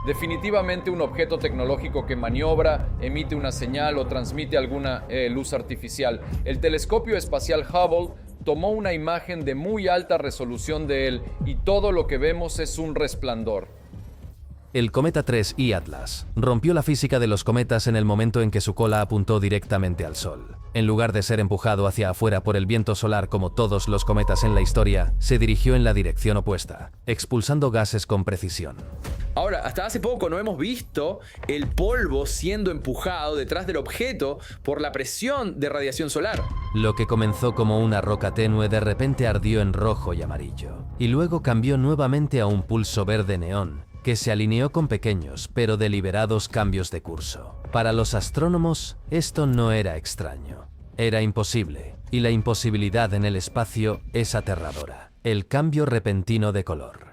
Definitivamente un objeto tecnológico que maniobra, emite una señal o transmite alguna luz artificial. El telescopio espacial Hubble tomó una imagen de muy alta resolución de él y todo lo que vemos es un resplandor. El cometa 3I Atlas rompió la física de los cometas en el momento en que su cola apuntó directamente al Sol. En lugar de ser empujado hacia afuera por el viento solar como todos los cometas en la historia, se dirigió en la dirección opuesta, expulsando gases con precisión. Ahora, hasta hace poco no hemos visto el polvo siendo empujado detrás del objeto por la presión de radiación solar. Lo que comenzó como una roca tenue de repente ardió en rojo y amarillo, y luego cambió nuevamente a un pulso verde neón, que se alineó con pequeños pero deliberados cambios de curso. Para los astrónomos, esto no era extraño, era imposible, y la imposibilidad en el espacio es aterradora. El cambio repentino de color.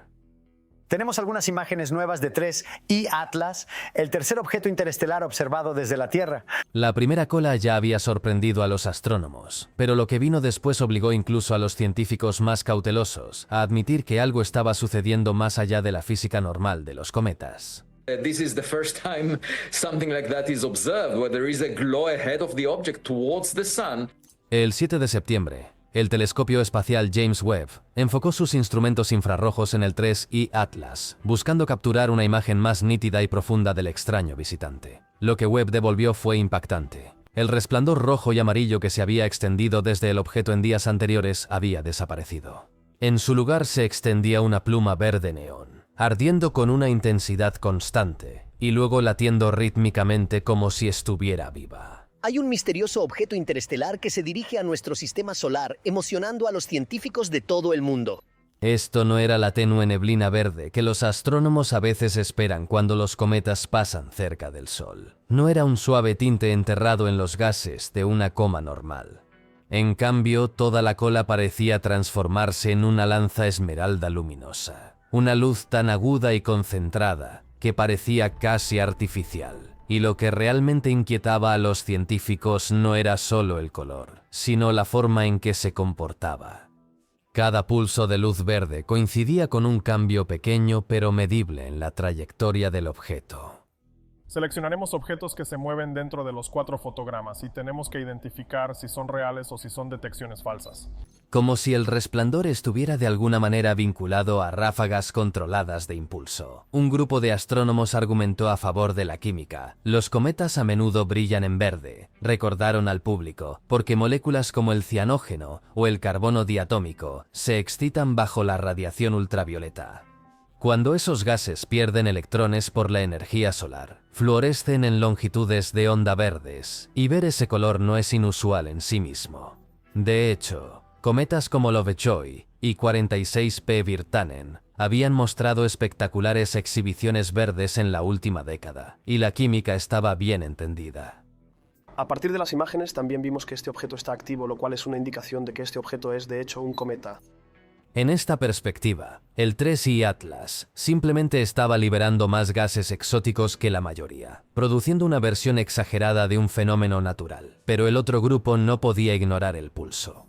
Tenemos algunas imágenes nuevas de 3I Atlas, el tercer objeto interestelar observado desde la Tierra. La primera cola ya había sorprendido a los astrónomos, pero lo que vino después obligó incluso a los científicos más cautelosos a admitir que algo estaba sucediendo más allá de la física normal de los cometas. This is the first time something like that is observed, where there is a glow ahead of the object towards the sun. El 7 de septiembre, el telescopio espacial James Webb enfocó sus instrumentos infrarrojos en el 3I Atlas, buscando capturar una imagen más nítida y profunda del extraño visitante. Lo que Webb devolvió fue impactante. El resplandor rojo y amarillo que se había extendido desde el objeto en días anteriores había desaparecido. En su lugar se extendía una pluma verde neón, ardiendo con una intensidad constante, y luego latiendo rítmicamente como si estuviera viva. Hay un misterioso objeto interestelar que se dirige a nuestro sistema solar, emocionando a los científicos de todo el mundo. Esto no era la tenue neblina verde que los astrónomos a veces esperan cuando los cometas pasan cerca del Sol. No era un suave tinte enterrado en los gases de una coma normal. En cambio, toda la cola parecía transformarse en una lanza esmeralda luminosa. Una luz tan aguda y concentrada que parecía casi artificial. Y lo que realmente inquietaba a los científicos no era solo el color, sino la forma en que se comportaba. Cada pulso de luz verde coincidía con un cambio pequeño pero medible en la trayectoria del objeto. Seleccionaremos objetos que se mueven dentro de los 4 fotogramas y tenemos que identificar si son reales o si son detecciones falsas. Como si el resplandor estuviera de alguna manera vinculado a ráfagas controladas de impulso. Un grupo de astrónomos argumentó a favor de la química. Los cometas a menudo brillan en verde, recordaron al público, porque moléculas como el cianógeno o el carbono diatómico se excitan bajo la radiación ultravioleta. Cuando esos gases pierden electrones por la energía solar, fluorescen en longitudes de onda verdes, y ver ese color no es inusual en sí mismo. De hecho, cometas como Lovechoy y 46P Virtanen habían mostrado espectaculares exhibiciones verdes en la última década, y la química estaba bien entendida. A partir de las imágenes también vimos que este objeto está activo, lo cual es una indicación de que este objeto es de hecho un cometa. En esta perspectiva, el 3I Atlas simplemente estaba liberando más gases exóticos que la mayoría, produciendo una versión exagerada de un fenómeno natural, pero el otro grupo no podía ignorar el pulso.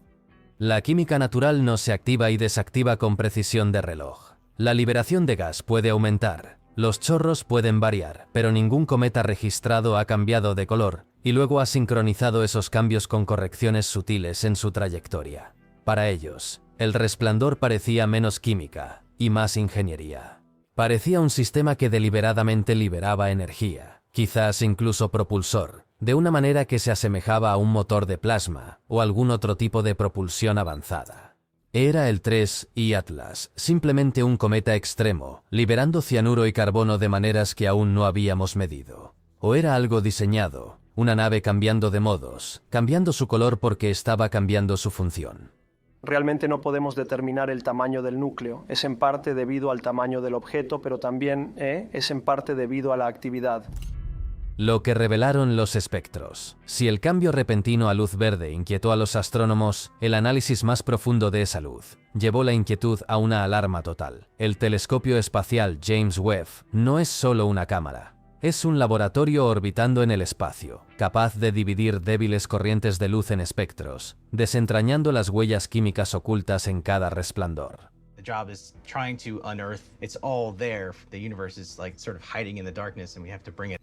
La química natural no se activa y desactiva con precisión de reloj. La liberación de gas puede aumentar, los chorros pueden variar, pero ningún cometa registrado ha cambiado de color y luego ha sincronizado esos cambios con correcciones sutiles en su trayectoria. Para ellos, el resplandor parecía menos química y más ingeniería. Parecía un sistema que deliberadamente liberaba energía, quizás incluso propulsor, de una manera que se asemejaba a un motor de plasma o algún otro tipo de propulsión avanzada. Era el 3I Atlas, simplemente un cometa extremo, liberando cianuro y carbono de maneras que aún no habíamos medido. O era algo diseñado, una nave cambiando de modos, cambiando su color porque estaba cambiando su función. Realmente no podemos determinar el tamaño del núcleo. Es en parte debido al tamaño del objeto, pero también es en parte debido a la actividad. Lo que revelaron los espectros. Si el cambio repentino a luz verde inquietó a los astrónomos, el análisis más profundo de esa luz llevó la inquietud a una alarma total. El telescopio espacial James Webb no es solo una cámara. Es un laboratorio orbitando en el espacio, capaz de dividir débiles corrientes de luz en espectros, desentrañando las huellas químicas ocultas en cada resplandor. job is trying to unearth. It's all there. The universe is like sort of hiding in the darkness, and we have to bring it.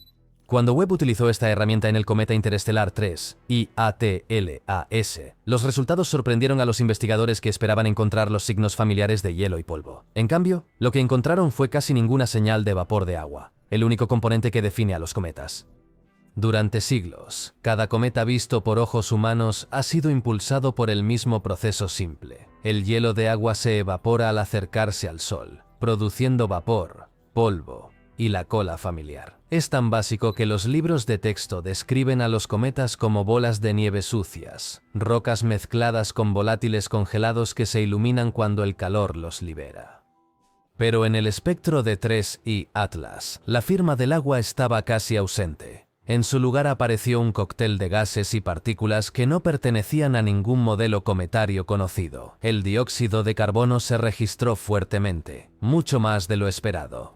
Cuando Webb utilizó esta herramienta en el cometa interestelar 3, IATLAS, los resultados sorprendieron a los investigadores que esperaban encontrar los signos familiares de hielo y polvo. En cambio, lo que encontraron fue casi ninguna señal de vapor de agua, el único componente que define a los cometas. Durante siglos, cada cometa visto por ojos humanos ha sido impulsado por el mismo proceso simple. El hielo de agua se evapora al acercarse al Sol, produciendo vapor, polvo y la cola familiar. Es tan básico que los libros de texto describen a los cometas como bolas de nieve sucias, rocas mezcladas con volátiles congelados que se iluminan cuando el calor los libera. Pero en el espectro de 3I Atlas, la firma del agua estaba casi ausente. En su lugar apareció un cóctel de gases y partículas que no pertenecían a ningún modelo cometario conocido. El dióxido de carbono se registró fuertemente, mucho más de lo esperado.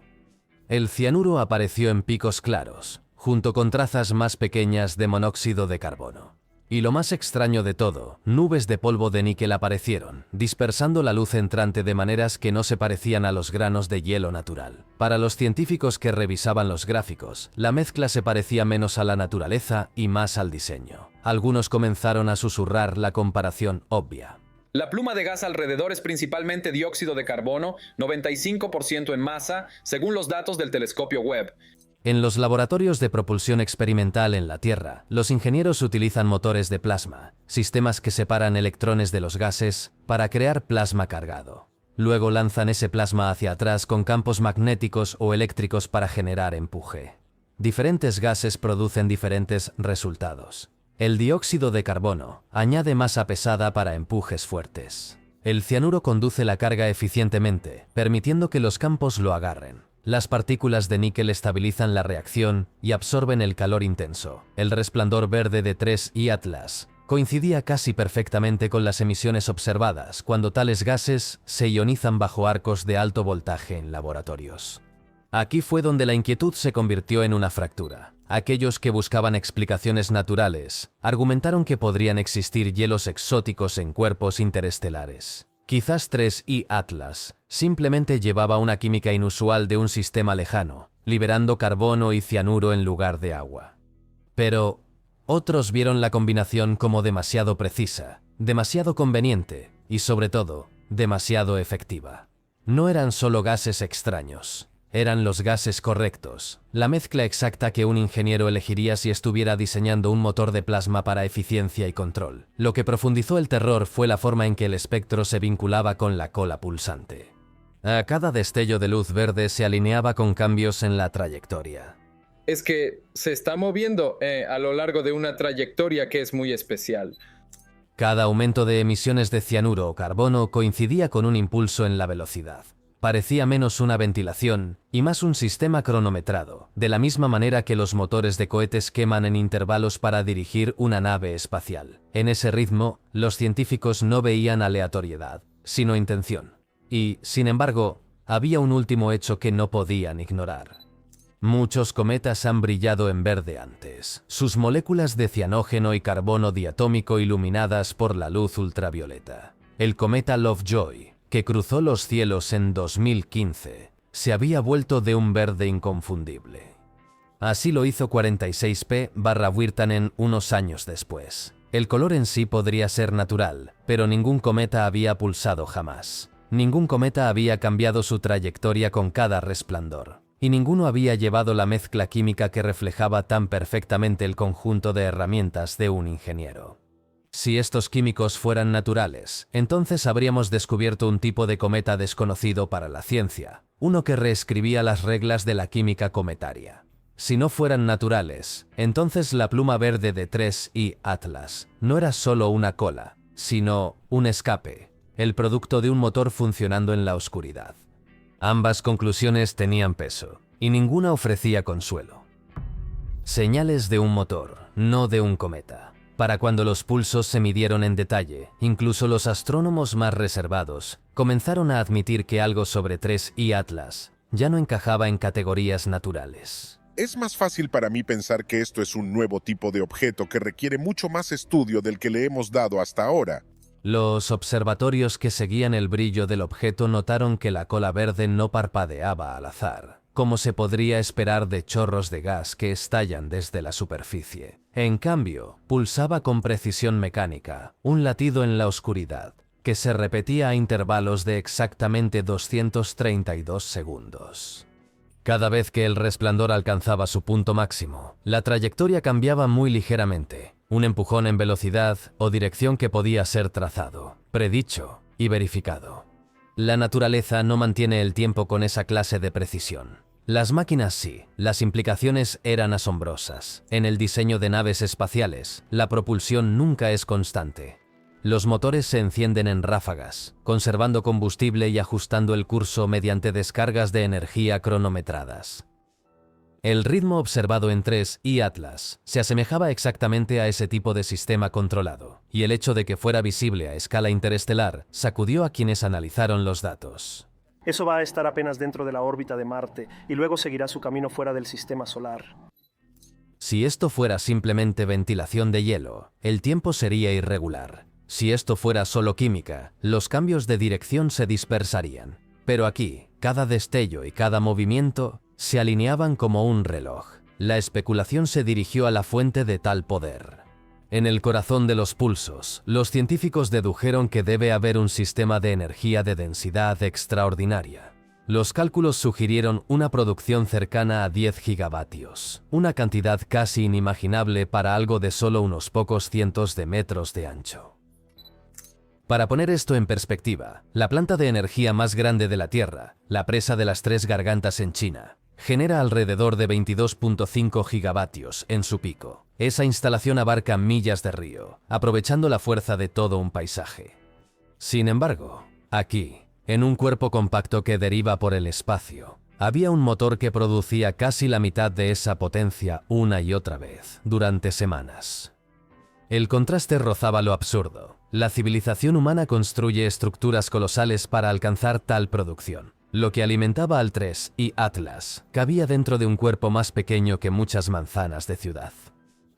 El cianuro apareció en picos claros, junto con trazas más pequeñas de monóxido de carbono. Y lo más extraño de todo, nubes de polvo de níquel aparecieron, dispersando la luz entrante de maneras que no se parecían a los granos de hielo natural. Para los científicos que revisaban los gráficos, la mezcla se parecía menos a la naturaleza y más al diseño. Algunos comenzaron a susurrar la comparación obvia. La pluma de gas alrededor es principalmente dióxido de carbono, 95% en masa, según los datos del telescopio Webb. En los laboratorios de propulsión experimental en la Tierra, los ingenieros utilizan motores de plasma, sistemas que separan electrones de los gases, para crear plasma cargado. Luego lanzan ese plasma hacia atrás con campos magnéticos o eléctricos para generar empuje. Diferentes gases producen diferentes resultados. El dióxido de carbono añade masa pesada para empujes fuertes. El cianuro conduce la carga eficientemente, permitiendo que los campos lo agarren. Las partículas de níquel estabilizan la reacción y absorben el calor intenso. El resplandor verde de 3I Atlas coincidía casi perfectamente con las emisiones observadas cuando tales gases se ionizan bajo arcos de alto voltaje en laboratorios. Aquí fue donde la inquietud se convirtió en una fractura. Aquellos que buscaban explicaciones naturales argumentaron que podrían existir hielos exóticos en cuerpos interestelares. Quizás 3I Atlas simplemente llevaba una química inusual de un sistema lejano, liberando carbono y cianuro en lugar de agua. Pero otros vieron la combinación como demasiado precisa, demasiado conveniente y, sobre todo, demasiado efectiva. No eran solo gases extraños. Eran los gases correctos, la mezcla exacta que un ingeniero elegiría si estuviera diseñando un motor de plasma para eficiencia y control. Lo que profundizó el terror fue la forma en que el espectro se vinculaba con la cola pulsante. A cada destello de luz verde se alineaba con cambios en la trayectoria. Es que se está moviendo a lo largo de una trayectoria que es muy especial. Cada aumento de emisiones de cianuro o carbono coincidía con un impulso en la velocidad. Parecía menos una ventilación y más un sistema cronometrado, de la misma manera que los motores de cohetes queman en intervalos para dirigir una nave espacial. En ese ritmo, los científicos no veían aleatoriedad, sino intención. Y, sin embargo, había un último hecho que no podían ignorar. Muchos cometas han brillado en verde antes, sus moléculas de cianógeno y carbono diatómico iluminadas por la luz ultravioleta. El cometa Lovejoy, que cruzó los cielos en 2015, se había vuelto de un verde inconfundible. Así lo hizo 46P/Wirtanen unos años después. El color en sí podría ser natural, pero ningún cometa había pulsado jamás. Ningún cometa había cambiado su trayectoria con cada resplandor. Y ninguno había llevado la mezcla química que reflejaba tan perfectamente el conjunto de herramientas de un ingeniero. Si estos químicos fueran naturales, entonces habríamos descubierto un tipo de cometa desconocido para la ciencia, uno que reescribía las reglas de la química cometaria. Si no fueran naturales, entonces la pluma verde de 3I Atlas no era solo una cola, sino un escape, el producto de un motor funcionando en la oscuridad. Ambas conclusiones tenían peso, y ninguna ofrecía consuelo. Señales de un motor, no de un cometa. Para cuando los pulsos se midieron en detalle, incluso los astrónomos más reservados comenzaron a admitir que algo sobre 3I Atlas ya no encajaba en categorías naturales. Es más fácil para mí pensar que esto es un nuevo tipo de objeto que requiere mucho más estudio del que le hemos dado hasta ahora. Los observatorios que seguían el brillo del objeto notaron que la cola verde no parpadeaba al azar, como se podría esperar de chorros de gas que estallan desde la superficie. En cambio, pulsaba con precisión mecánica, un latido en la oscuridad, que se repetía a intervalos de exactamente 232 segundos. Cada vez que el resplandor alcanzaba su punto máximo, la trayectoria cambiaba muy ligeramente, un empujón en velocidad o dirección que podía ser trazado, predicho y verificado. La naturaleza no mantiene el tiempo con esa clase de precisión. Las máquinas sí, las implicaciones eran asombrosas. En el diseño de naves espaciales, la propulsión nunca es constante. Los motores se encienden en ráfagas, conservando combustible y ajustando el curso mediante descargas de energía cronometradas. El ritmo observado en 3 y Atlas se asemejaba exactamente a ese tipo de sistema controlado, y el hecho de que fuera visible a escala interestelar sacudió a quienes analizaron los datos. Eso va a estar apenas dentro de la órbita de Marte y luego seguirá su camino fuera del sistema solar. Si esto fuera simplemente ventilación de hielo, el tiempo sería irregular. Si esto fuera solo química, los cambios de dirección se dispersarían. Pero aquí, cada destello y cada movimiento se alineaban como un reloj. La especulación se dirigió a la fuente de tal poder. En el corazón de los pulsos, los científicos dedujeron que debe haber un sistema de energía de densidad extraordinaria. Los cálculos sugirieron una producción cercana a 10 gigavatios, una cantidad casi inimaginable para algo de solo unos pocos cientos de metros de ancho. Para poner esto en perspectiva, la planta de energía más grande de la Tierra, la presa de las Tres Gargantas en China, genera alrededor de 22.5 gigavatios en su pico. Esa instalación abarca millas de río, aprovechando la fuerza de todo un paisaje. Sin embargo, aquí, en un cuerpo compacto que deriva por el espacio, había un motor que producía casi la mitad de esa potencia una y otra vez, durante semanas. El contraste rozaba lo absurdo. La civilización humana construye estructuras colosales para alcanzar tal producción. Lo que alimentaba al 3 y Atlas cabía dentro de un cuerpo más pequeño que muchas manzanas de ciudad.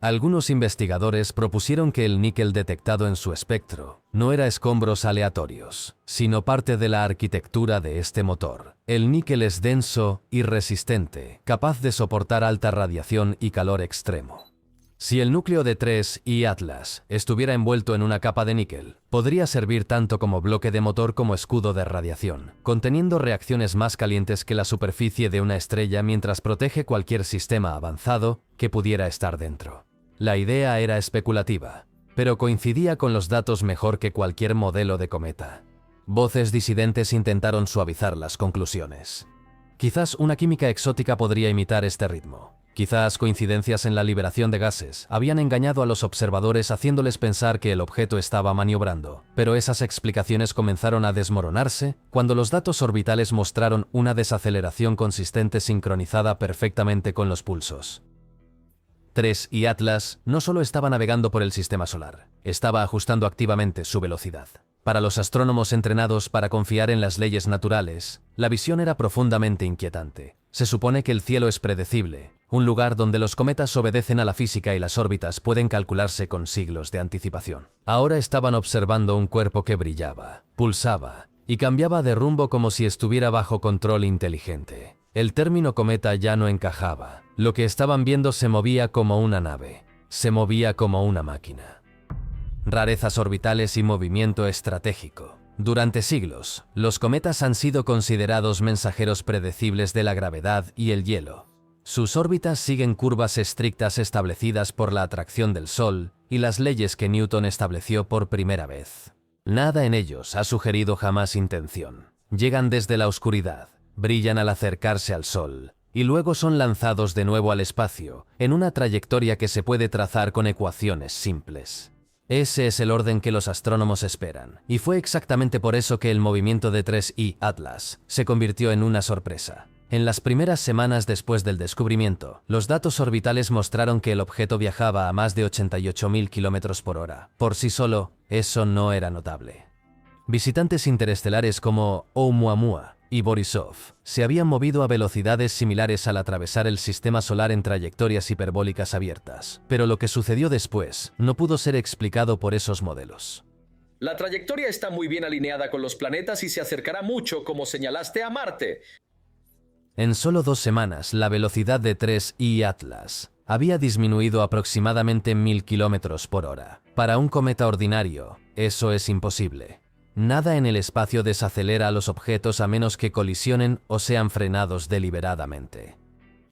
Algunos investigadores propusieron que el níquel detectado en su espectro no era escombros aleatorios, sino parte de la arquitectura de este motor. El níquel es denso y resistente, capaz de soportar alta radiación y calor extremo. Si el núcleo de 3 y Atlas estuviera envuelto en una capa de níquel, podría servir tanto como bloque de motor como escudo de radiación, conteniendo reacciones más calientes que la superficie de una estrella mientras protege cualquier sistema avanzado que pudiera estar dentro. La idea era especulativa, pero coincidía con los datos mejor que cualquier modelo de cometa. Voces disidentes intentaron suavizar las conclusiones. Quizás una química exótica podría imitar este ritmo. Quizás coincidencias en la liberación de gases habían engañado a los observadores haciéndoles pensar que el objeto estaba maniobrando, pero esas explicaciones comenzaron a desmoronarse cuando los datos orbitales mostraron una desaceleración consistente sincronizada perfectamente con los pulsos. 3 y Atlas no solo estaba navegando por el sistema solar, estaba ajustando activamente su velocidad. Para los astrónomos entrenados para confiar en las leyes naturales, la visión era profundamente inquietante. Se supone que el cielo es predecible, un lugar donde los cometas obedecen a la física y las órbitas pueden calcularse con siglos de anticipación. Ahora estaban observando un cuerpo que brillaba, pulsaba y cambiaba de rumbo como si estuviera bajo control inteligente. El término cometa ya no encajaba. Lo que estaban viendo se movía como una nave, se movía como una máquina. Rarezas orbitales y movimiento estratégico. Durante siglos, los cometas han sido considerados mensajeros predecibles de la gravedad y el hielo. Sus órbitas siguen curvas estrictas establecidas por la atracción del Sol y las leyes que Newton estableció por primera vez. Nada en ellos ha sugerido jamás intención. Llegan desde la oscuridad, brillan al acercarse al Sol, y luego son lanzados de nuevo al espacio, en una trayectoria que se puede trazar con ecuaciones simples. Ese es el orden que los astrónomos esperan, y fue exactamente por eso que el movimiento de 3 y Atlas se convirtió en una sorpresa. En las primeras semanas después del descubrimiento, los datos orbitales mostraron que el objeto viajaba a más de 88.000 km por hora. Por sí solo, eso no era notable. Visitantes interestelares como Oumuamua y Borisov se habían movido a velocidades similares al atravesar el sistema solar en trayectorias hiperbólicas abiertas, pero lo que sucedió después no pudo ser explicado por esos modelos. La trayectoria está muy bien alineada con los planetas y se acercará mucho, como señalaste, a Marte. En solo 2 semanas, la velocidad de 3I Atlas había disminuido aproximadamente 1000 km por hora. Para un cometa ordinario, eso es imposible. Nada en el espacio desacelera a los objetos a menos que colisionen o sean frenados deliberadamente.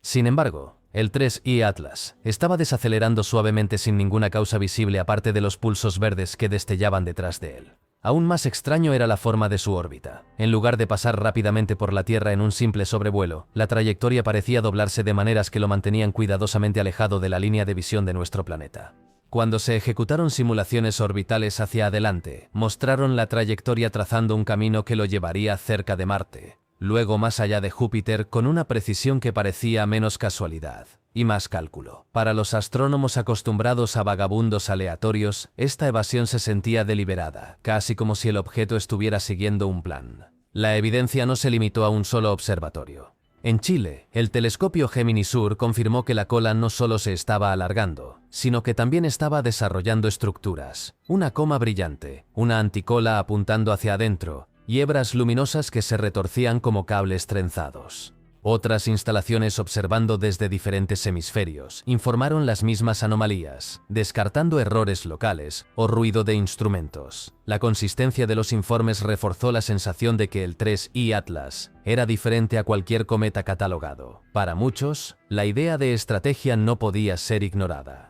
Sin embargo, el 3I Atlas estaba desacelerando suavemente sin ninguna causa visible aparte de los pulsos verdes que destellaban detrás de él. Aún más extraño era la forma de su órbita. En lugar de pasar rápidamente por la Tierra en un simple sobrevuelo, la trayectoria parecía doblarse de maneras que lo mantenían cuidadosamente alejado de la línea de visión de nuestro planeta. Cuando se ejecutaron simulaciones orbitales hacia adelante, mostraron la trayectoria trazando un camino que lo llevaría cerca de Marte, luego más allá de Júpiter con una precisión que parecía menos casualidad y más cálculo. Para los astrónomos acostumbrados a vagabundos aleatorios, esta evasión se sentía deliberada, casi como si el objeto estuviera siguiendo un plan. La evidencia no se limitó a un solo observatorio. En Chile, el telescopio Gemini Sur confirmó que la cola no solo se estaba alargando, sino que también estaba desarrollando estructuras, una coma brillante, una anticola apuntando hacia adentro, y hebras luminosas que se retorcían como cables trenzados. Otras instalaciones observando desde diferentes hemisferios informaron las mismas anomalías, descartando errores locales o ruido de instrumentos. La consistencia de los informes reforzó la sensación de que el 3I Atlas era diferente a cualquier cometa catalogado. Para muchos, la idea de estrategia no podía ser ignorada.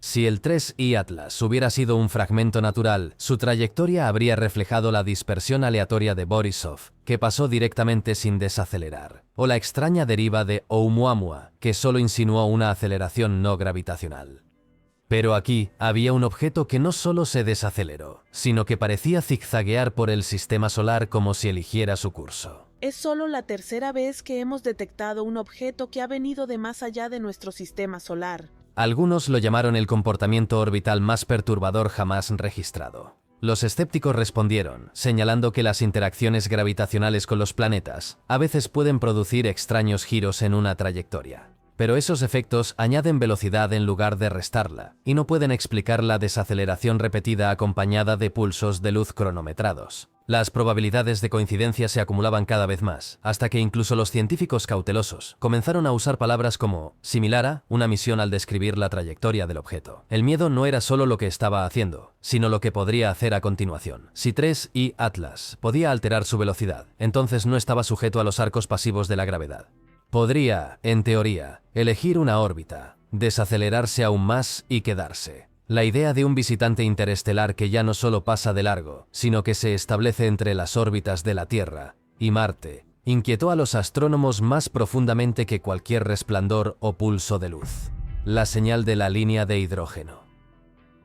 Si el 3I Atlas hubiera sido un fragmento natural, su trayectoria habría reflejado la dispersión aleatoria de Borisov, que pasó directamente sin desacelerar, o la extraña deriva de Oumuamua, que solo insinuó una aceleración no gravitacional. Pero aquí había un objeto que no solo se desaceleró, sino que parecía zigzaguear por el sistema solar como si eligiera su curso. Es solo la tercera vez que hemos detectado un objeto que ha venido de más allá de nuestro sistema solar. Algunos lo llamaron el comportamiento orbital más perturbador jamás registrado. Los escépticos respondieron, señalando que las interacciones gravitacionales con los planetas a veces pueden producir extraños giros en una trayectoria. Pero esos efectos añaden velocidad en lugar de restarla, y no pueden explicar la desaceleración repetida acompañada de pulsos de luz cronometrados. Las probabilidades de coincidencia se acumulaban cada vez más, hasta que incluso los científicos cautelosos comenzaron a usar palabras como similar a una misión al describir la trayectoria del objeto. El miedo no era solo lo que estaba haciendo, sino lo que podría hacer a continuación. Si 3I Atlas podía alterar su velocidad, entonces no estaba sujeto a los arcos pasivos de la gravedad. Podría, en teoría, elegir una órbita, desacelerarse aún más y quedarse. La idea de un visitante interestelar que ya no solo pasa de largo, sino que se establece entre las órbitas de la Tierra y Marte, inquietó a los astrónomos más profundamente que cualquier resplandor o pulso de luz. La señal de la línea de hidrógeno.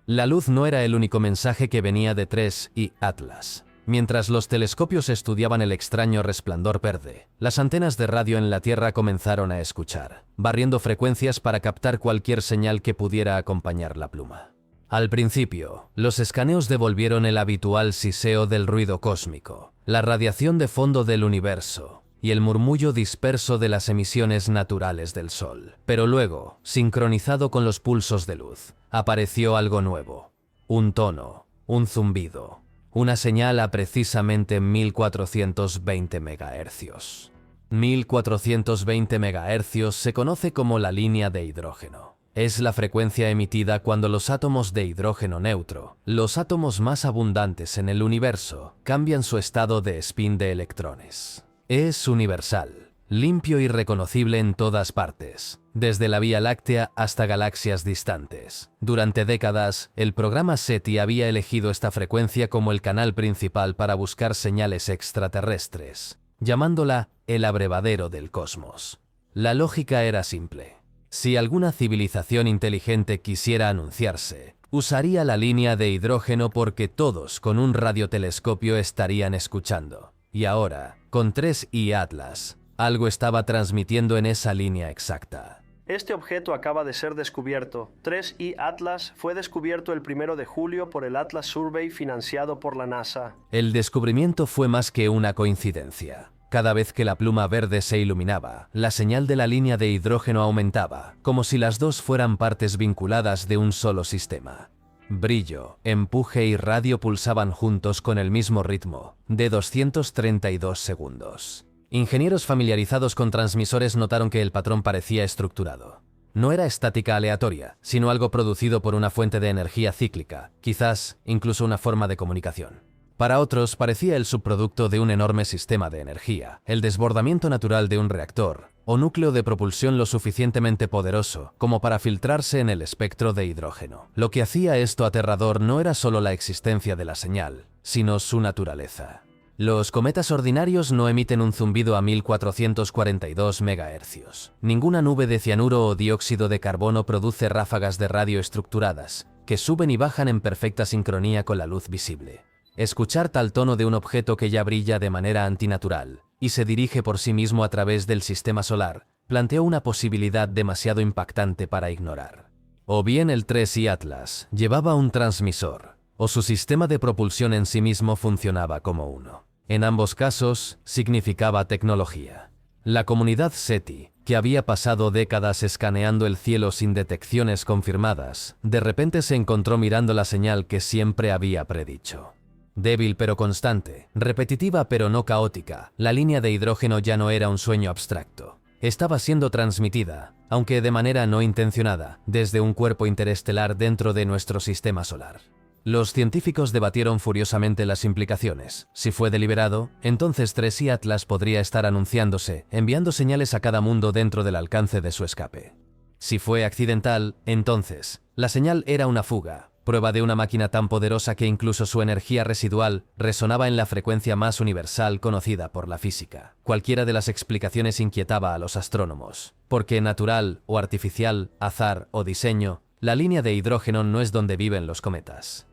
La luz no era el único mensaje que venía de 3I Atlas. Mientras los telescopios estudiaban el extraño resplandor verde, las antenas de radio en la Tierra comenzaron a escuchar, barriendo frecuencias para captar cualquier señal que pudiera acompañar la pluma. Al principio, los escaneos devolvieron el habitual siseo del ruido cósmico, la radiación de fondo del universo y el murmullo disperso de las emisiones naturales del Sol. Pero luego, sincronizado con los pulsos de luz, apareció algo nuevo, un tono, un zumbido. Una señal a precisamente 1420 MHz. 1420 MHz se conoce como la línea de hidrógeno. Es la frecuencia emitida cuando los átomos de hidrógeno neutro, los átomos más abundantes en el universo, cambian su estado de spin de electrones. Es universal, limpio y reconocible en todas partes, desde la Vía Láctea hasta galaxias distantes. Durante décadas, el programa SETI había elegido esta frecuencia como el canal principal para buscar señales extraterrestres, llamándola el abrevadero del cosmos. La lógica era simple. Si alguna civilización inteligente quisiera anunciarse, usaría la línea de hidrógeno porque todos con un radiotelescopio estarían escuchando. Y ahora, con 3I Atlas, algo estaba transmitiendo en esa línea exacta. Este objeto acaba de ser descubierto. 3I Atlas fue descubierto el 1 de julio por el Atlas Survey financiado por la NASA. El descubrimiento fue más que una coincidencia. Cada vez que la pluma verde se iluminaba, la señal de la línea de hidrógeno aumentaba, como si las dos fueran partes vinculadas de un solo sistema. brillo, empuje y radio pulsaban juntos con el mismo ritmo, de 232 segundos. Ingenieros familiarizados con transmisores notaron que el patrón parecía estructurado. No era estática aleatoria, sino algo producido por una fuente de energía cíclica, quizás incluso una forma de comunicación. Para otros parecía el subproducto de un enorme sistema de energía, el desbordamiento natural de un reactor, o núcleo de propulsión lo suficientemente poderoso como para filtrarse en el espectro de hidrógeno. Lo que hacía esto aterrador no era solo la existencia de la señal, sino su naturaleza. Los cometas ordinarios no emiten un zumbido a 1442 MHz. Ninguna nube de cianuro o dióxido de carbono produce ráfagas de radio estructuradas, que suben y bajan en perfecta sincronía con la luz visible. Escuchar tal tono de un objeto que ya brilla de manera antinatural y se dirige por sí mismo a través del sistema solar planteó una posibilidad demasiado impactante para ignorar. O bien el 3I Atlas llevaba un transmisor, o su sistema de propulsión en sí mismo funcionaba como uno. En ambos casos, significaba tecnología. La comunidad SETI, que había pasado décadas escaneando el cielo sin detecciones confirmadas, de repente se encontró mirando la señal que siempre había predicho. Débil pero constante, repetitiva pero no caótica, la línea de hidrógeno ya no era un sueño abstracto. Estaba siendo transmitida, aunque de manera no intencionada, desde un cuerpo interestelar dentro de nuestro sistema solar. Los científicos debatieron furiosamente las implicaciones. Si fue deliberado, entonces 3I Atlas podría estar anunciándose, enviando señales a cada mundo dentro del alcance de su escape. Si fue accidental, entonces, la señal era una fuga, prueba de una máquina tan poderosa que incluso su energía residual resonaba en la frecuencia más universal conocida por la física. Cualquiera de las explicaciones inquietaba a los astrónomos, porque natural o artificial, azar o diseño, la línea de hidrógeno no es donde viven los cometas.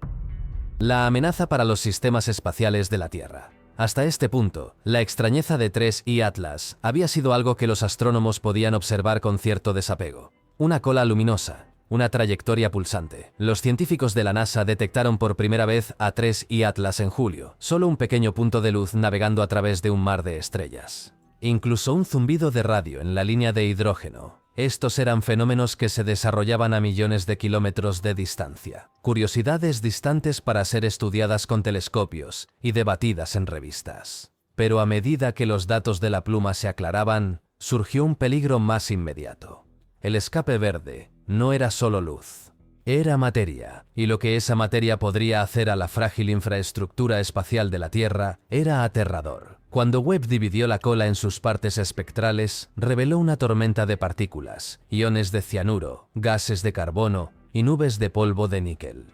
La amenaza para los sistemas espaciales de la Tierra. Hasta este punto, la extrañeza de 3I Atlas había sido algo que los astrónomos podían observar con cierto desapego. Una cola luminosa, una trayectoria pulsante. Los científicos de la NASA detectaron por primera vez a 3I Atlas en julio, solo un pequeño punto de luz navegando a través de un mar de estrellas. Incluso un zumbido de radio en la línea de hidrógeno. Estos eran fenómenos que se desarrollaban a millones de kilómetros de distancia. Curiosidades distantes para ser estudiadas con telescopios y debatidas en revistas. Pero a medida que los datos de la pluma se aclaraban, surgió un peligro más inmediato. El escape verde no era solo luz. Era materia, y lo que esa materia podría hacer a la frágil infraestructura espacial de la Tierra era aterrador. Cuando Webb dividió la cola en sus partes espectrales, reveló una tormenta de partículas, iones de cianuro, gases de carbono y nubes de polvo de níquel.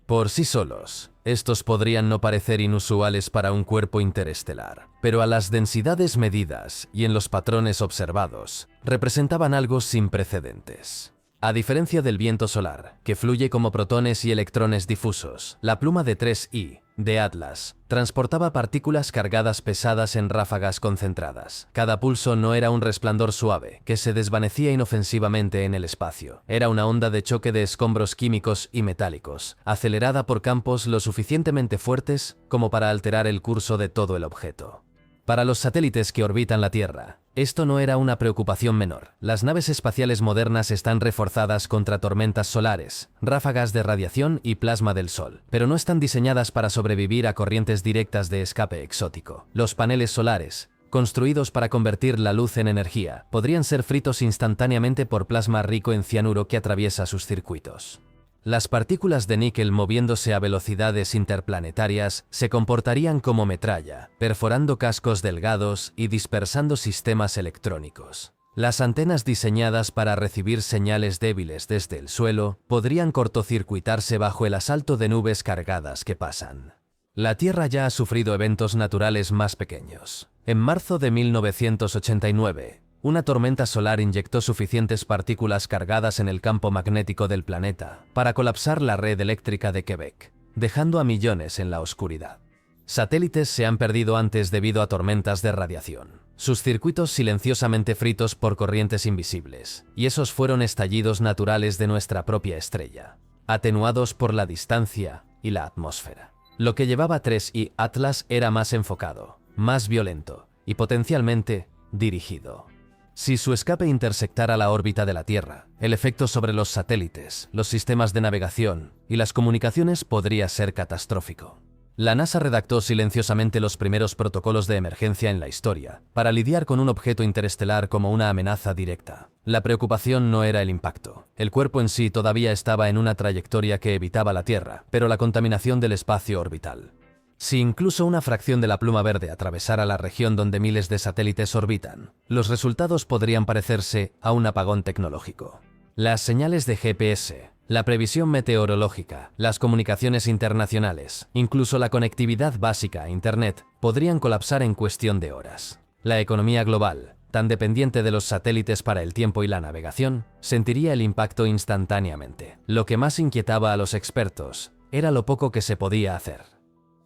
Por sí solos, estos podrían no parecer inusuales para un cuerpo interestelar, pero a las densidades medidas y en los patrones observados, representaban algo sin precedentes. A diferencia del viento solar, que fluye como protones y electrones difusos, la pluma de 3I, de Atlas, transportaba partículas cargadas pesadas en ráfagas concentradas. Cada pulso no era un resplandor suave, que se desvanecía inofensivamente en el espacio. Era una onda de choque de escombros químicos y metálicos, acelerada por campos lo suficientemente fuertes como para alterar el curso de todo el objeto. Para los satélites que orbitan la Tierra, esto no era una preocupación menor. Las naves espaciales modernas están reforzadas contra tormentas solares, ráfagas de radiación y plasma del Sol, pero no están diseñadas para sobrevivir a corrientes directas de escape exótico. Los paneles solares, construidos para convertir la luz en energía, podrían ser fritos instantáneamente por plasma rico en cianuro que atraviesa sus circuitos. Las partículas de níquel moviéndose a velocidades interplanetarias se comportarían como metralla, perforando cascos delgados y dispersando sistemas electrónicos. Las antenas diseñadas para recibir señales débiles desde el suelo podrían cortocircuitarse bajo el asalto de nubes cargadas que pasan. La Tierra ya ha sufrido eventos naturales más pequeños. En marzo de 1989, una tormenta solar inyectó suficientes partículas cargadas en el campo magnético del planeta para colapsar la red eléctrica de Quebec, dejando a millones en la oscuridad. Satélites se han perdido antes debido a tormentas de radiación, sus circuitos silenciosamente fritos por corrientes invisibles, y esos fueron estallidos naturales de nuestra propia estrella, atenuados por la distancia y la atmósfera. Lo que llevaba 3I Atlas era más enfocado, más violento y potencialmente dirigido. Si su escape intersectara la órbita de la Tierra, el efecto sobre los satélites, los sistemas de navegación y las comunicaciones podría ser catastrófico. La NASA redactó silenciosamente los primeros protocolos de emergencia en la historia, para lidiar con un objeto interestelar como una amenaza directa. La preocupación no era el impacto. El cuerpo en sí todavía estaba en una trayectoria que evitaba la Tierra, pero la contaminación del espacio orbital. Si incluso una fracción de la pluma verde atravesara la región donde miles de satélites orbitan, los resultados podrían parecerse a un apagón tecnológico. Las señales de GPS, la previsión meteorológica, las comunicaciones internacionales, incluso la conectividad básica a Internet, podrían colapsar en cuestión de horas. La economía global, tan dependiente de los satélites para el tiempo y la navegación, sentiría el impacto instantáneamente. Lo que más inquietaba a los expertos era lo poco que se podía hacer.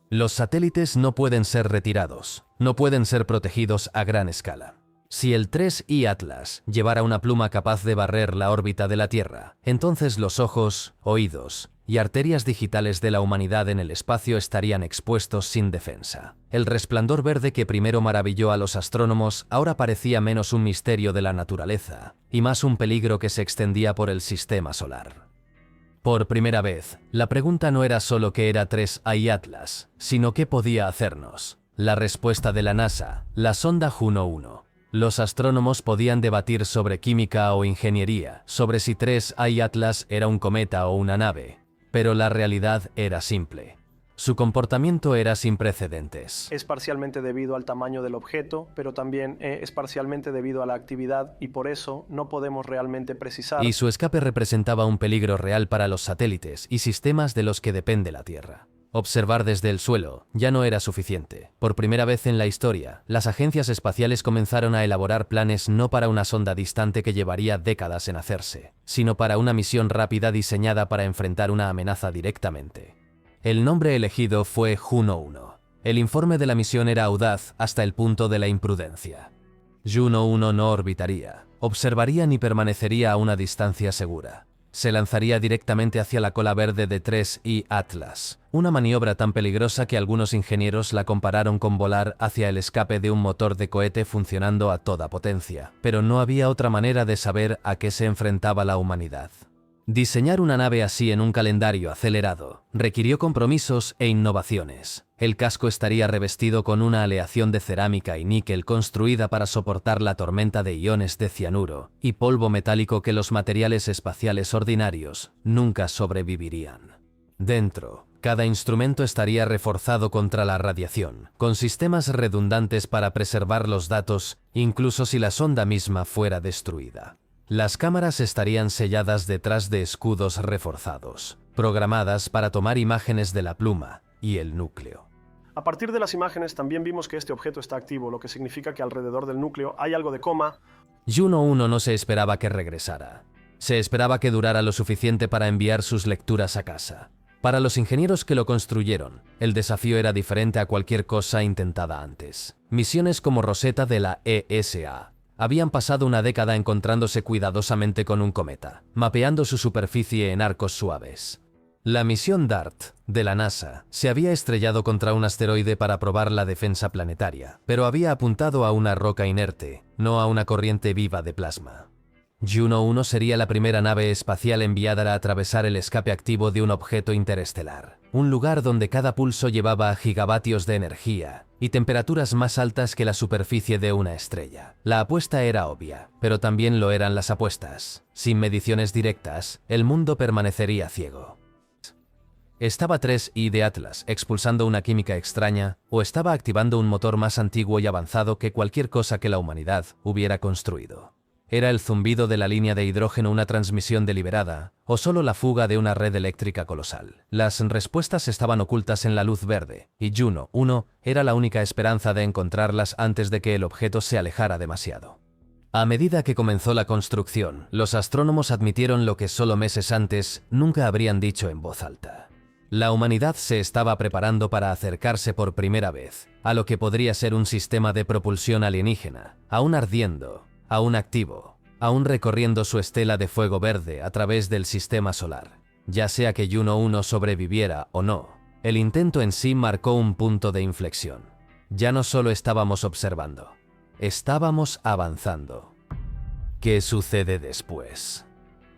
Los satélites no pueden ser retirados, no pueden ser protegidos a gran escala. Si el 3I Atlas llevara una pluma capaz de barrer la órbita de la Tierra, entonces los ojos, oídos y arterias digitales de la humanidad en el espacio estarían expuestos sin defensa. El resplandor verde que primero maravilló a los astrónomos ahora parecía menos un misterio de la naturaleza y más un peligro que se extendía por el sistema solar. Por primera vez, la pregunta no era solo qué era 3I Atlas, sino qué podía hacernos. La respuesta de la NASA, la sonda Juno 1. Los astrónomos podían debatir sobre química o ingeniería, sobre si 3I Atlas era un cometa o una nave, pero la realidad era simple. Su comportamiento era sin precedentes. Es parcialmente debido al tamaño del objeto, pero también es parcialmente debido a la actividad y por eso no podemos realmente precisar. Y su escape representaba un peligro real para los satélites y sistemas de los que depende la Tierra. Observar desde el suelo ya no era suficiente. Por primera vez en la historia, las agencias espaciales comenzaron a elaborar planes no para una sonda distante que llevaría décadas en hacerse, sino para una misión rápida diseñada para enfrentar una amenaza directamente. El nombre elegido fue Juno 1. El informe de la misión era audaz hasta el punto de la imprudencia. Juno 1 no orbitaría, observaría ni permanecería a una distancia segura. Se lanzaría directamente hacia la cola verde de 3I Atlas, una maniobra tan peligrosa que algunos ingenieros la compararon con volar hacia el escape de un motor de cohete funcionando a toda potencia. Pero no había otra manera de saber a qué se enfrentaba la humanidad. Diseñar una nave así en un calendario acelerado requirió compromisos e innovaciones. El casco estaría revestido con una aleación de cerámica y níquel construida para soportar la tormenta de iones de cianuro y polvo metálico que los materiales espaciales ordinarios nunca sobrevivirían. Dentro, cada instrumento estaría reforzado contra la radiación, con sistemas redundantes para preservar los datos, incluso si la sonda misma fuera destruida. Las cámaras estarían selladas detrás de escudos reforzados, programadas para tomar imágenes de la pluma y el núcleo. A partir de las imágenes también vimos que este objeto está activo, lo que significa que alrededor del núcleo hay algo de coma. Juno 1 no se esperaba que regresara. Se esperaba que durara lo suficiente para enviar sus lecturas a casa. Para los ingenieros que lo construyeron, el desafío era diferente a cualquier cosa intentada antes. Misiones como Rosetta de la ESA habían pasado una década encontrándose cuidadosamente con un cometa, mapeando su superficie en arcos suaves. La misión DART de la NASA se había estrellado contra un asteroide para probar la defensa planetaria, pero había apuntado a una roca inerte, no a una corriente viva de plasma. Juno 1 sería la primera nave espacial enviada a atravesar el escape activo de un objeto interestelar, un lugar donde cada pulso llevaba gigavatios de energía y temperaturas más altas que la superficie de una estrella. La apuesta era obvia, pero también lo eran las apuestas. Sin mediciones directas, el mundo permanecería ciego. ¿Estaba 3I de Atlas expulsando una química extraña o estaba activando un motor más antiguo y avanzado que cualquier cosa que la humanidad hubiera construido? ¿Era el zumbido de la línea de hidrógeno una transmisión deliberada o solo la fuga de una red eléctrica colosal? Las respuestas estaban ocultas en la luz verde, y Juno 1 era la única esperanza de encontrarlas antes de que el objeto se alejara demasiado. A medida que comenzó la construcción, los astrónomos admitieron lo que solo meses antes nunca habrían dicho en voz alta. La humanidad se estaba preparando para acercarse por primera vez a lo que podría ser un sistema de propulsión alienígena, aún ardiendo, aún activo, aún recorriendo su estela de fuego verde a través del sistema solar. Ya sea que Juno 1 sobreviviera o no, el intento en sí marcó un punto de inflexión. Ya no solo estábamos observando, estábamos avanzando. ¿Qué sucede después?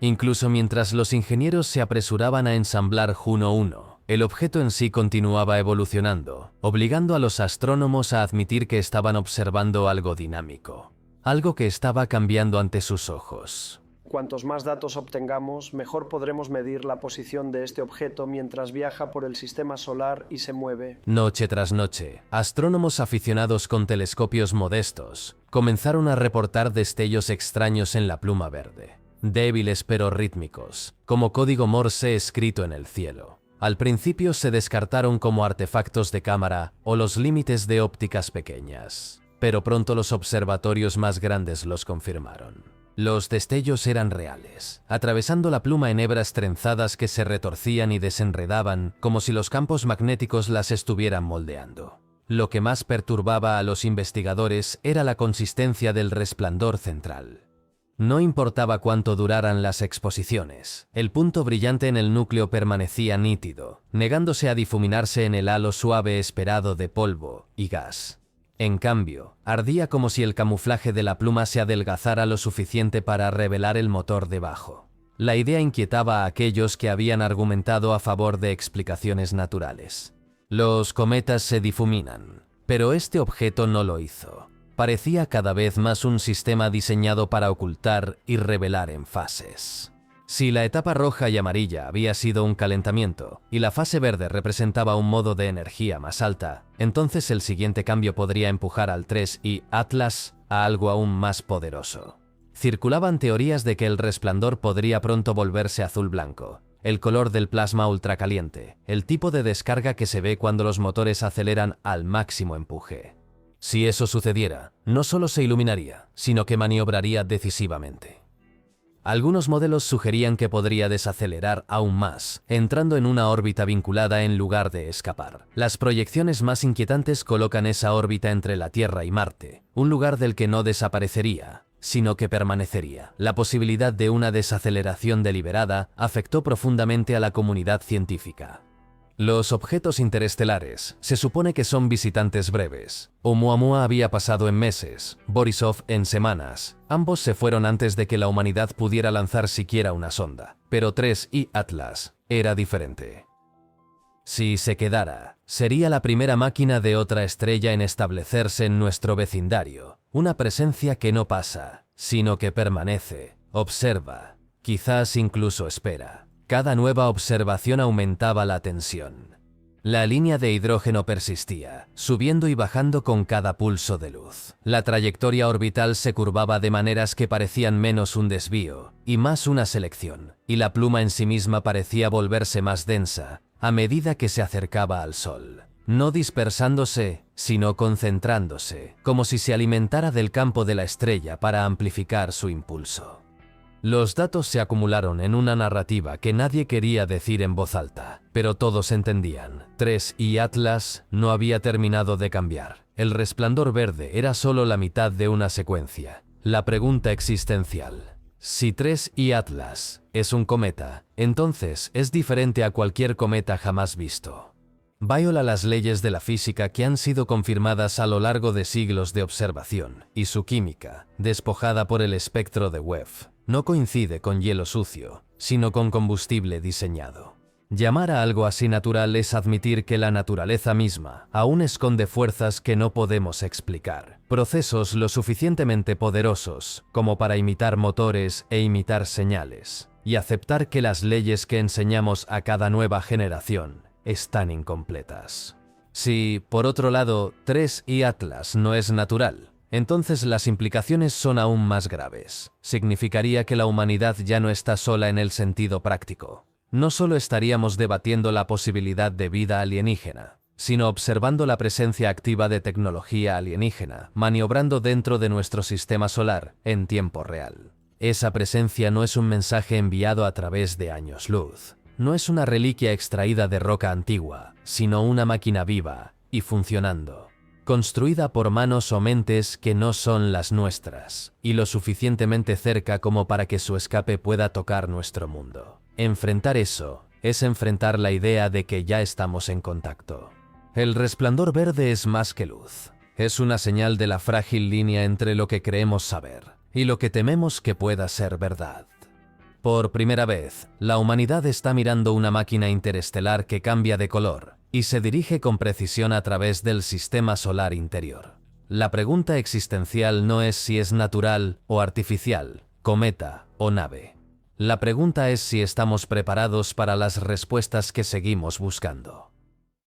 Incluso mientras los ingenieros se apresuraban a ensamblar Juno 1, el objeto en sí continuaba evolucionando, obligando a los astrónomos a admitir que estaban observando algo dinámico, algo que estaba cambiando ante sus ojos. Cuantos más datos obtengamos, mejor podremos medir la posición de este objeto mientras viaja por el sistema solar y se mueve. Noche tras noche, astrónomos aficionados con telescopios modestos comenzaron a reportar destellos extraños en la pluma verde, débiles pero rítmicos, como código Morse escrito en el cielo. Al principio se descartaron como artefactos de cámara o los límites de ópticas pequeñas, pero pronto los observatorios más grandes los confirmaron. Los destellos eran reales, atravesando la pluma en hebras trenzadas que se retorcían y desenredaban como si los campos magnéticos las estuvieran moldeando. Lo que más perturbaba a los investigadores era la consistencia del resplandor central. No importaba cuánto duraran las exposiciones, el punto brillante en el núcleo permanecía nítido, negándose a difuminarse en el halo suave esperado de polvo y gas. En cambio, ardía como si el camuflaje de la pluma se adelgazara lo suficiente para revelar el motor debajo. La idea inquietaba a aquellos que habían argumentado a favor de explicaciones naturales. Los cometas se difuminan, pero este objeto no lo hizo. Parecía cada vez más un sistema diseñado para ocultar y revelar en fases. Si la etapa roja y amarilla había sido un calentamiento y la fase verde representaba un modo de energía más alta, entonces el siguiente cambio podría empujar al 3I Atlas a algo aún más poderoso. Circulaban teorías de que el resplandor podría pronto volverse azul-blanco, el color del plasma ultracaliente, el tipo de descarga que se ve cuando los motores aceleran al máximo empuje. Si eso sucediera, no solo se iluminaría, sino que maniobraría decisivamente. Algunos modelos sugerían que podría desacelerar aún más, entrando en una órbita vinculada en lugar de escapar. Las proyecciones más inquietantes colocan esa órbita entre la Tierra y Marte, un lugar del que no desaparecería, sino que permanecería. La posibilidad de una desaceleración deliberada afectó profundamente a la comunidad científica. Los objetos interestelares se supone que son visitantes breves. Oumuamua había pasado en meses, Borisov en semanas. Ambos se fueron antes de que la humanidad pudiera lanzar siquiera una sonda. Pero 3I Atlas era diferente. Si se quedara, sería la primera máquina de otra estrella en establecerse en nuestro vecindario. Una presencia que no pasa, sino que permanece, observa, quizás incluso espera. Cada nueva observación aumentaba la tensión. La línea de hidrógeno persistía, subiendo y bajando con cada pulso de luz. La trayectoria orbital se curvaba de maneras que parecían menos un desvío y más una selección, y la pluma en sí misma parecía volverse más densa a medida que se acercaba al Sol. No dispersándose, sino concentrándose, como si se alimentara del campo de la estrella para amplificar su impulso. Los datos se acumularon en una narrativa que nadie quería decir en voz alta, pero todos entendían. 3I Atlas no había terminado de cambiar. El resplandor verde era solo la mitad de una secuencia. La pregunta existencial: si 3I Atlas es un cometa, entonces es diferente a cualquier cometa jamás visto. Viola las leyes de la física que han sido confirmadas a lo largo de siglos de observación, y su química, despojada por el espectro de Webb, no coincide con hielo sucio, sino con combustible diseñado. Llamar a algo así natural es admitir que la naturaleza misma aún esconde fuerzas que no podemos explicar, procesos lo suficientemente poderosos como para imitar motores e imitar señales, y aceptar que las leyes que enseñamos a cada nueva generación están incompletas. Si, por otro lado, 3I Atlas no es natural, entonces las implicaciones son aún más graves. Significaría que la humanidad ya no está sola en el sentido práctico. No solo estaríamos debatiendo la posibilidad de vida alienígena, sino observando la presencia activa de tecnología alienígena, maniobrando dentro de nuestro sistema solar en tiempo real. Esa presencia no es un mensaje enviado a través de años luz. No es una reliquia extraída de roca antigua, sino una máquina viva y funcionando, construida por manos o mentes que no son las nuestras, y lo suficientemente cerca como para que su escape pueda tocar nuestro mundo. Enfrentar eso es enfrentar la idea de que ya estamos en contacto. El resplandor verde es más que luz. Es una señal de la frágil línea entre lo que creemos saber y lo que tememos que pueda ser verdad. Por primera vez, la humanidad está mirando una máquina interestelar que cambia de color y se dirige con precisión a través del sistema solar interior. La pregunta existencial no es si es natural o artificial, cometa o nave. La pregunta es si estamos preparados para las respuestas que seguimos buscando.